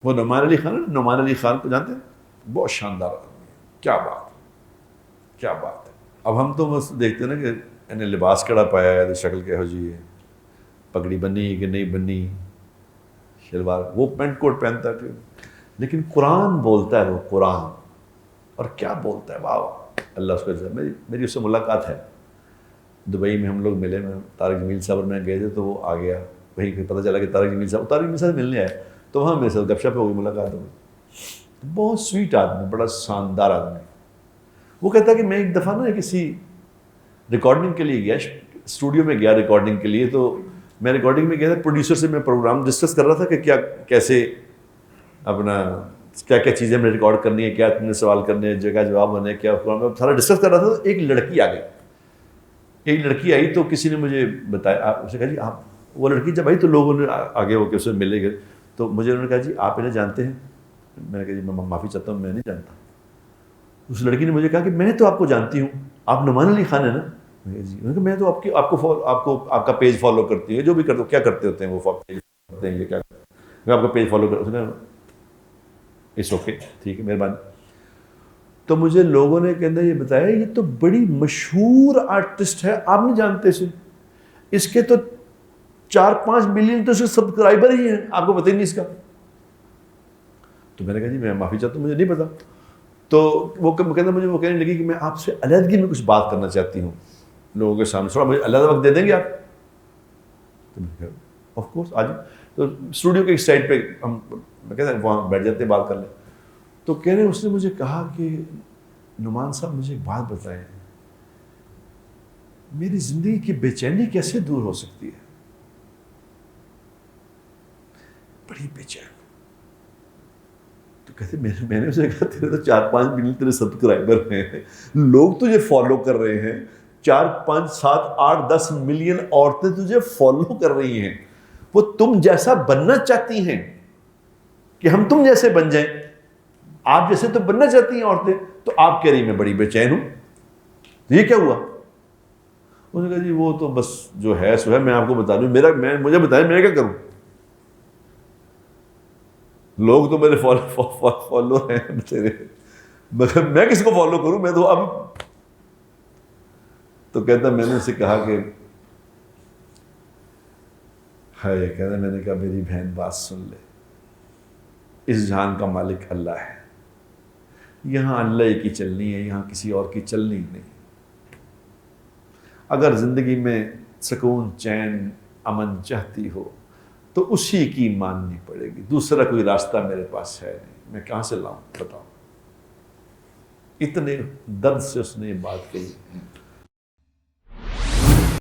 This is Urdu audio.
وہ نعمان علی خان ہے، نعمان علی خان کو جانتے ہیں؟ بہت شاندار آدمی ہے، کیا بات ہے، کیا بات ہے۔ اب ہم تو بس دیکھتے ہیں نا کہ انہیں لباس کڑا پایا ہے تو شکل کہو جی ہے، پگڑی بنی کہ نہیں بنی، شلوار، وہ پینٹ کوٹ پہنتا ہے، لیکن قرآن بولتا ہے، وہ قرآن، اور کیا بولتا ہے، واہ واہ، اللہ اس کو عزت۔ میری اس سے ملاقات ہے دبئی میں، ہم لوگ ملے، میں طارق جمیل صاحب اور میں گئے تھے تو وہ آ گیا، وہیں پھر پتہ چلا کہ طارق جمیل صاحب ملنے آئے، تو وہاں میرے ساتھ گپ شپ ہو گئی، ملاقات ہو گئی۔ بہت سویٹ آدمی، بڑا شاندار آدمی۔ وہ کہتا ہے کہ میں ایک دفعہ نا کسی ریکارڈنگ کے لیے گیا، اسٹوڈیو میں گیا ریکارڈنگ کے لیے، تو میں ریکارڈنگ میں گیا تھا، پروڈیوسر سے میں پروگرام ڈسکس کر رہا تھا کہ کیا کیسے اپنا کیا کیا چیزیں ہمیں ریکارڈ کرنی ہے، کیا تم نے سوال کرنے ہیں، جگہ جواب ہونے، کیا سارا ڈسکس کر رہا تھا۔ تو ایک لڑکی آ گئی، ایک لڑکی آئی تو کسی نے مجھے بتایا، اسے کہا جی آپ، وہ لڑکی جب آئی تو لوگوں نے آگے ہو کے اسے ملے گئے، تو مجھے انہوں نے کہا جی آپ انہیں جانتے ہیں؟ میں نے کہا جی میں معافی چاہتا ہوں، میں نہیں جانتا۔ اس لڑکی نے مجھے کہا کہ میں تو آپ کو جانتی ہوں، آپ نعمان علی خان ہیں نا؟ میں کہا جی، میں نے کہا میں تو آپ کا پیج فالو کرتی ہوں، جو بھی کرتے ہو، کیا کرتے ہوتے ہیں وہ کرتے ہیں، یہ کیا میں آپ کا پیج فالو کرتا ہوں، اٹس اوکے، ٹھیک ہے، مہربانی۔ تو مجھے لوگوں نے کہنا یہ بتایا یہ تو بڑی مشہور آرٹسٹ ہے، آپ نہیں جانتے اسے، اس کے تو 4-5 ملین تو سبسکرائبر ہی ہیں، آپ کو پتہ ہی نہیں اس کا۔ تو میں نے کہا جی میں معافی چاہتا ہوں، مجھے نہیں پتا۔ تو وہ کہنا مجھے، وہ کہنے لگی کہ میں آپ سے علیحدگی میں کچھ بات کرنا چاہتی ہوں لوگوں کے سامنے، تھوڑا مجھے علیحدہ وقت دے دیں گے آپ؟ تو میں نے کہا آف کورس، آج۔ تو اسٹوڈیو کے ایک سائڈ پہ ہم، میں کہتا ہیں وہاں بیٹھ جاتے ہیں، بات کر لیں۔ تو کہہ رہے اس نے مجھے کہا کہ نعمان صاحب مجھے ایک بات بتائیں، میری زندگی کی بے چینی کیسے دور ہو سکتی ہے؟ بڑی بے چین۔ تو کہتے میں نے اسے کہا تیرے تو 4-5 ملین تیرے سبسکرائبر ہیں، لوگ تجھے فالو کر رہے ہیں، 4-5-7-8-10 ملین عورتیں تجھے فالو کر رہی ہیں، وہ تم جیسا بننا چاہتی ہیں کہ ہم تم جیسے بن جائیں، آپ جیسے تو بننا چاہتی ہیں عورتیں، تو آپ کہہ رہی میں بڑی بے چین ہوں، یہ کیا ہوا؟ انہوں نے کہا جی وہ تو بس جو ہے سو ہے، میں آپ کو بتا دوں، مجھے بتائیں میں کیا کروں، لوگ تو میرے فالو ہیں تیرے، مگر میں کس کو فالو کروں، میں تو اب۔ تو کہتا میں نے اسے کہا کہ ہے، کہتا میں نے کہا میری بہن بات سن لے، اس جہان کا مالک اللہ ہے، یہاں اللہ کی چلنی ہے، یہاں کسی اور کی چلنی نہیں۔ اگر زندگی میں سکون، چین، امن چاہتی ہو تو اسی کی ماننی پڑے گی، دوسرا کوئی راستہ میرے پاس ہے نہیں، میں کہاں سے لاؤں بتاؤ۔ اتنے درد سے اس نے یہ بات کہی۔